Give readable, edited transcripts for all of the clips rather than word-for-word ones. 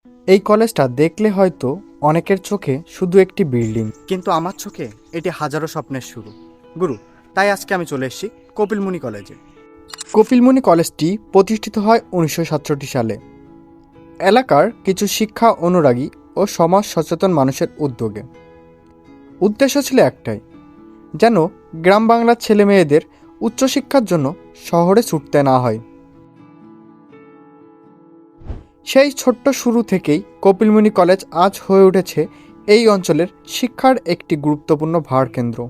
এই কলেজটা দেখলে হয়তো অনেকের চোখে শুধু একটি বিল্ডিং, কিন্তু আমার চোখে এটি হাজারো স্বপ্নের শুরু। গুরু, তাই আজকে আমি চলে এসেছি কপিলমুনি কলেজে। কপিলমুনি কলেজটি প্রতিষ্ঠিত হয় 1967 সালে এলাকার কিছু শিক্ষা অনুরাগী ও সমাজ সচেতন মানুষের উদ্যোগে। উদ্দেশ্য ছিল একটাই, যেন গ্রাম বাংলার ছেলে মেয়েদের উচ্চশিক্ষার জন্য শহরে ছুটতে না হয়। সেই ছোট্ট শুরু থেকেই কপিলমুনি কলেজ আজ হয়ে উঠেছে এই অঞ্চলের শিক্ষার একটি গুরুত্বপূর্ণ ভারকেন্দ্র।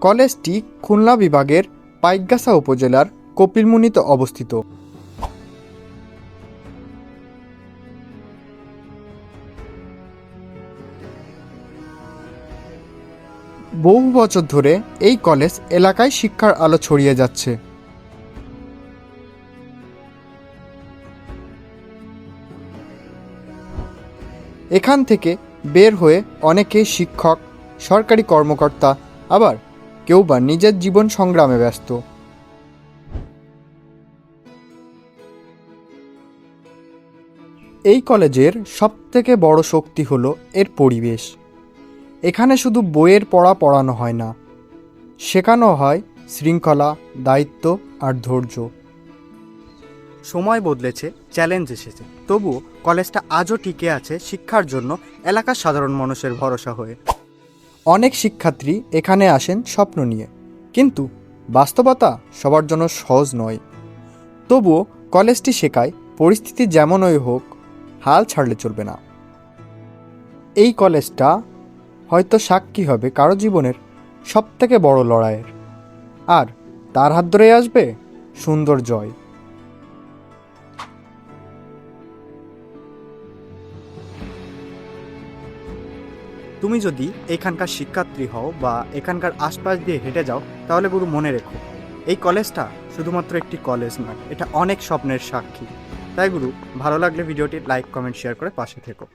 কলেজটি খুলনা বিভাগের পাইকগাছা উপজেলার কপিলমুনিতে অবস্থিত। বহু বছর ধরে এই কলেজ এলাকায় শিক্ষার আলো ছড়িয়ে যাচ্ছে। এখান থেকে বের হয়ে অনেকেই শিক্ষক, সরকারি কর্মকর্তা, আবার কেউ বা নিজের জীবন সংগ্রামে ব্যস্ত। এই কলেজের সবথেকে বড় শক্তি হলো এর পরিবেশ। এখানে শুধু বইয়ের পড়া পড়ানো হয় না, শেখানো হয় শৃঙ্খলা, দায়িত্ব আর ধৈর্য। সময় বদলেছে, চ্যালেঞ্জ এসেছে, তবুও কলেজটা আজও টিকে আছে শিক্ষার জন্য এলাকার সাধারণ মানুষের ভরসা হয়ে। অনেক শিক্ষার্থী এখানে আসেন স্বপ্ন নিয়ে, কিন্তু বাস্তবতা সবার জন্য সহজ নয়। তবুও কলেজটি শেখায় পরিস্থিতি যেমনই হোক, হাল ছাড়লে চলবে না। এই কলেজটা হয়তো সাক্ষী হবে কারো জীবনের সবথেকে বড় লড়াইয়ের, আর তার হাত ধরেই আসবে সুন্দর জয়। তুমি যদি এখানকার শিক্ষার্থী হও বা এখানকার আশপাশ দিয়ে হেঁটে যাও, তাহলে গুরু মনে রেখো, এই কলেজটা শুধুমাত্র একটি কলেজ নয়, এটা অনেক স্বপ্নের সাক্ষী। তাই গুরু, ভালো লাগলে ভিডিওটি লাইক, কমেন্ট, শেয়ার করে পাশে থেকো।